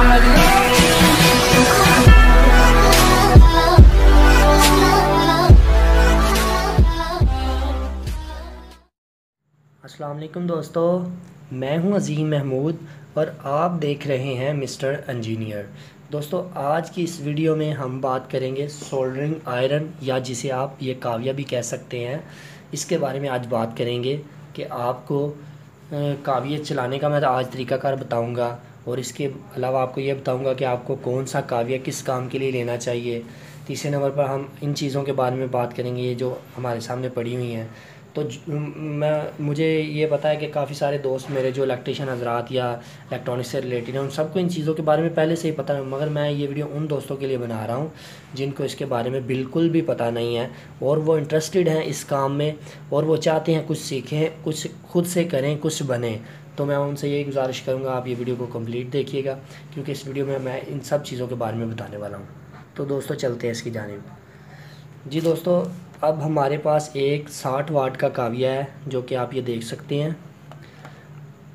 अस्सलाम वालेकुम दोस्तों, मैं हूं अज़ीम महमूद और आप देख रहे हैं मिस्टर इंजीनियर। दोस्तों, आज की इस वीडियो में हम बात करेंगे सोल्डरिंग आयरन, या जिसे आप ये काविया भी कह सकते हैं, इसके बारे में आज बात करेंगे कि आपको काविया चलाने का मैं आज तरीक़ाकार बताऊंगा, और इसके अलावा आपको ये बताऊंगा कि आपको कौन सा काविया किस काम के लिए लेना चाहिए। तीसरे नंबर पर हम इन चीज़ों के बारे में बात करेंगे ये जो हमारे सामने पड़ी हुई हैं। तो मुझे ये पता है कि काफ़ी सारे दोस्त मेरे जो इलेक्ट्रीशियन हज़रात या इलेक्ट्रॉनिक्स से रिलेटेड हैं, उन सबको इन चीज़ों के बारे में पहले से ही पता है, मगर मैं ये वीडियो उन दोस्तों के लिए बना रहा हूँ जिनको इसके बारे में बिल्कुल भी पता नहीं है और वो इंटरेस्टेड हैं इस काम में और वो चाहते हैं कुछ सीखें, कुछ खुद से करें, कुछ बने। तो मैं उनसे यही गुजारिश करूँगा, आप ये वीडियो को कम्प्लीट देखिएगा, क्योंकि इस वीडियो में मैं इन सब चीज़ों के बारे में बताने वाला हूँ। तो दोस्तों, चलते हैं इसकी जानिब। जी दोस्तों, अब हमारे पास एक 60 वाट का काविया है जो कि आप ये देख सकते हैं।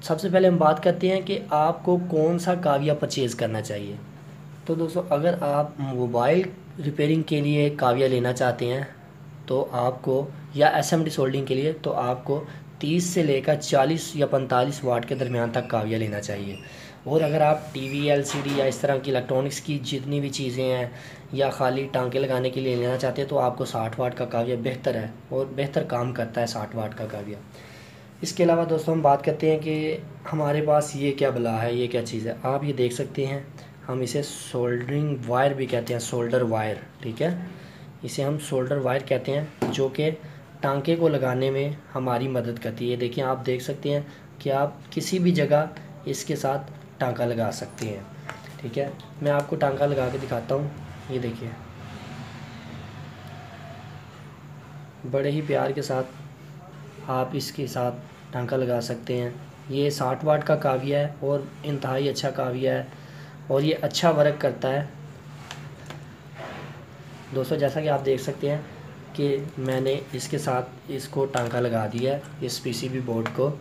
सबसे पहले हम बात करते हैं कि आपको कौन सा काविया परचेज़ करना चाहिए। तो दोस्तों, अगर आप मोबाइल रिपेयरिंग के लिए काविया लेना चाहते हैं तो आपको, या एसएमडी सोल्डिंग के लिए, तो आपको 30 से लेकर 40 या 45 वाट के दरमियान तक काविया लेना चाहिए। और अगर आप टीवी, एलसीडी या इस तरह की इलेक्ट्रॉनिक्स की जितनी भी चीज़ें हैं या खाली टांके लगाने के लिए लेना चाहते हैं तो आपको 60 वाट का काविया बेहतर है और बेहतर काम करता है 60 वाट का काविया। इसके अलावा दोस्तों, हम बात करते हैं कि हमारे पास ये क्या बला है, ये क्या चीज़ है। आप ये देख सकते हैं, हम इसे सोल्डरिंग वायर भी कहते हैं, सोल्डर वायर, ठीक है। इसे हम सोल्डर वायर कहते हैं जो कि टांके को लगाने में हमारी मदद करती है। देखिए, आप देख सकते हैं कि आप किसी भी जगह इसके साथ टांका लगा सकते हैं, ठीक है। मैं आपको टांका लगा के दिखाता हूँ। ये देखिए, बड़े ही प्यार के साथ आप इसके साथ टांका लगा सकते हैं। ये 60 वाट का काविया है और इंतहाई अच्छा काविया है और ये अच्छा वर्क करता है। दोस्तों, जैसा कि आप देख सकते हैं कि मैंने इसके साथ इसको टांका लगा दिया है, इस पीसीबी बोर्ड को।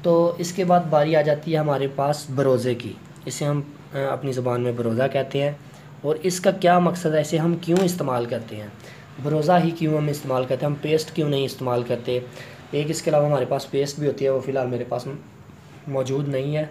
तो इसके बाद बारी आ जाती है हमारे पास बरोज़े की। इसे हम अपनी ज़ुबान में बरोज़ा कहते हैं। और इसका क्या मकसद है, इसे हम क्यों इस्तेमाल करते हैं, बरोज़ा ही क्यों हम इस्तेमाल करते हैं, हम पेस्ट क्यों नहीं इस्तेमाल करते। एक इसके अलावा हमारे पास पेस्ट भी होती है, वो फ़िलहाल मेरे पास मौजूद नहीं है,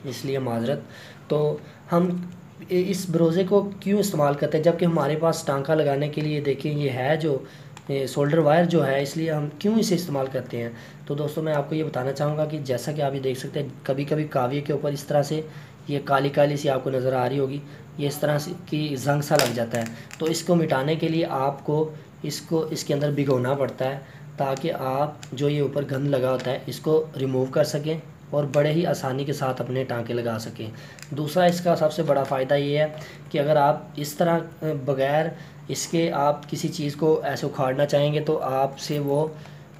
इसलिए माजरत। तो हम इस बरोज़े को क्यों इस्तेमाल करते हैं जबकि हमारे पास टांका लगाने के लिए, देखें, ये है जो सोल्डर वायर जो है, इसलिए हम क्यों इसे इस्तेमाल करते हैं। तो दोस्तों, मैं आपको ये बताना चाहूँगा कि जैसा कि आप ये देख सकते हैं, कभी कभी काविये के ऊपर इस तरह से ये काली काली सी आपको नज़र आ रही होगी, ये इस तरह से की जंग सा लग जाता है। तो इसको मिटाने के लिए आपको इसको इसके अंदर भिगोना पड़ता है ताकि आप जो ये ऊपर गंद लगा होता है इसको रिमूव कर सकें और बड़े ही आसानी के साथ अपने टांके लगा सकें। दूसरा, इसका सबसे बड़ा फ़ायदा ये है कि अगर आप इस तरह बग़ैर इसके आप किसी चीज़ को ऐसे उखाड़ना चाहेंगे तो आपसे वो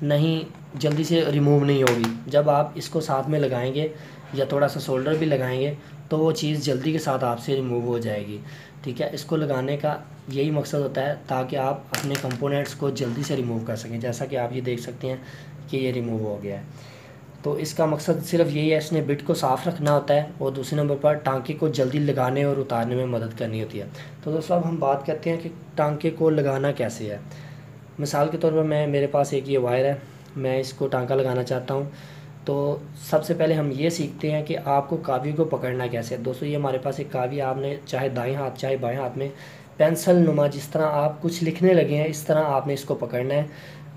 नहीं, जल्दी से रिमूव नहीं होगी। जब आप इसको साथ में लगाएंगे या थोड़ा सा सोल्डर भी लगाएंगे तो वो चीज़ जल्दी के साथ आपसे रिमूव हो जाएगी, ठीक है। इसको लगाने का यही मकसद होता है ताकि आप अपने कंपोनेंट्स को जल्दी से रिमूव कर सकें। जैसा कि आप ये देख सकते हैं कि ये रिमूव हो गया है। तो इसका मकसद सिर्फ यही है, इसने बिट को साफ़ रखना होता है और दूसरे नंबर पर टांके को जल्दी लगाने और उतारने में मदद करनी होती है। तो दोस्तों, अब हम बात करते हैं कि टांके को लगाना कैसे है। मिसाल के तौर पर मेरे पास एक ये वायर है, मैं इसको टांका लगाना चाहता हूँ। तो सबसे पहले हम ये सीखते हैं कि आपको काविये को पकड़ना कैसे है। दोस्तों, ये हमारे पास एक काविया, आपने चाहे दाएँ हाथ चाहे बाएँ हाथ में पेंसिल नुमा, जिस तरह आप कुछ लिखने लगे हैं इस तरह आपने इसको पकड़ना है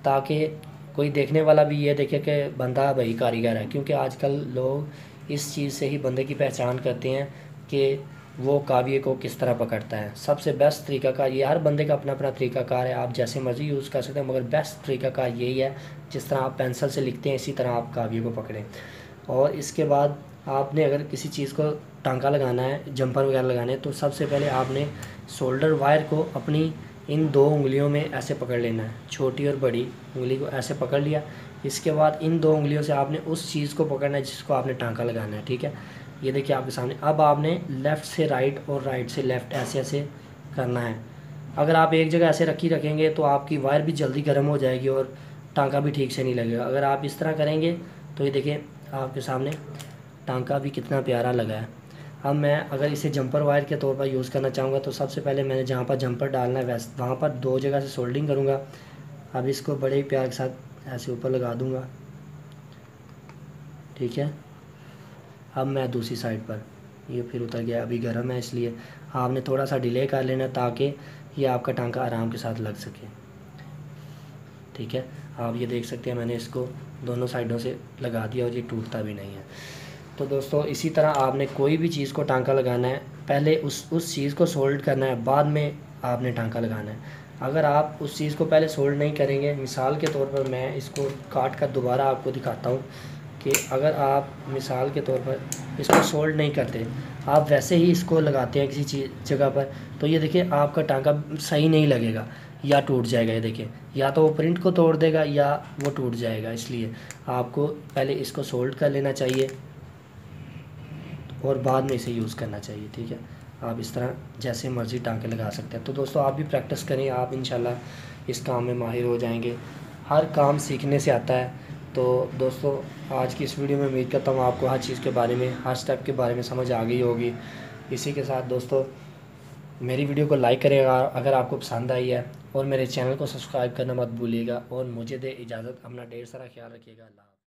ताकि कोई देखने वाला भी ये देखे कि बंदा भाई कारीगर है। क्योंकि आजकल लोग इस चीज़ से ही बंदे की पहचान करते हैं कि वो काविये को किस तरह पकड़ता है। सबसे बेस्ट तरीक़ाकार ये, हर बंदे का अपना अपना तरीक़ाकार है, आप जैसे मर्ज़ी यूज़ कर सकते हैं, मगर बेस्ट तरीक़ाकार यही है जिस तरह आप पेंसिल से लिखते हैं इसी तरह आप काविये को पकड़ें। और इसके बाद आपने अगर किसी चीज़ को टांका लगाना है, जंपर वगैरह लगाने हैं, तो सबसे पहले आपने सोल्डर वायर को अपनी इन 2 उंगलियों में ऐसे पकड़ लेना है, छोटी और बड़ी उंगली को ऐसे पकड़ लिया। इसके बाद इन 2 उंगलियों से आपने उस चीज़ को पकड़ना है जिसको आपने टांका लगाना है, ठीक है। ये देखिए आपके सामने। अब आपने लेफ़्ट से राइट और राइट से लेफ़्ट ऐसे ऐसे करना है। अगर आप एक जगह ऐसे रखेंगे तो आपकी वायर भी जल्दी गर्म हो जाएगी और टांका भी ठीक से नहीं लगेगा। अगर आप इस तरह करेंगे तो ये देखिए आपके सामने टांका भी कितना प्यारा लगा है। अब मैं अगर इसे जंपर वायर के तौर पर यूज़ करना चाहूँगा तो सबसे पहले मैंने जहाँ पर जंपर डालना है वहाँ पर 2 जगह से सोल्डिंग करूँगा। अब इसको बड़े प्यार के साथ ऐसे ऊपर लगा दूँगा, ठीक है। अब मैं दूसरी साइड पर, ये फिर उतर गया, अभी गर्म है इसलिए आपने थोड़ा सा डिले कर लेना ताकि ये आपका टांका आराम के साथ लग सके, ठीक है। आप ये देख सकते हैं मैंने इसको दोनों साइडों से लगा दिया और ये टूटता भी नहीं है। तो दोस्तों इसी तरह आपने कोई भी चीज़ को टांका लगाना है, पहले उस चीज़ को सोल्ड करना है, बाद में आपने टांका लगाना है। अगर आप उस चीज़ को पहले सोल्ड नहीं करेंगे, मिसाल के तौर पर मैं इसको काट कर दोबारा आपको दिखाता हूँ कि अगर आप मिसाल के तौर पर इसको सोल्ड नहीं करते, आप वैसे ही इसको लगाते हैं किसी चीज़ जगह पर, तो ये देखिए आपका टांका सही नहीं लगेगा या टूट जाएगा। ये देखिए या तो वो प्रिंट को तोड़ देगा या वो टूट जाएगा। इसलिए आपको पहले इसको सोल्ड कर लेना चाहिए और बाद में इसे यूज़ करना चाहिए, ठीक है। आप इस तरह जैसे मर्ज़ी टांके लगा सकते हैं। तो दोस्तों आप भी प्रैक्टिस करें, आप इंशाल्लाह इस काम में माहिर हो जाएंगे। हर काम सीखने से आता है। तो दोस्तों आज की इस वीडियो में उम्मीद करता हूँ आपको हर चीज़ के बारे में, हर स्टेप के बारे में समझ आ गई होगी। इसी के साथ दोस्तों मेरी वीडियो को लाइक करेगा अगर आपको पसंद आई है, और मेरे चैनल को सब्सक्राइब करना मत भूलिएगा। और मुझे दे इजाज़त, अपना ढेर सारा ख्याल रखिएगा। अल्लाह।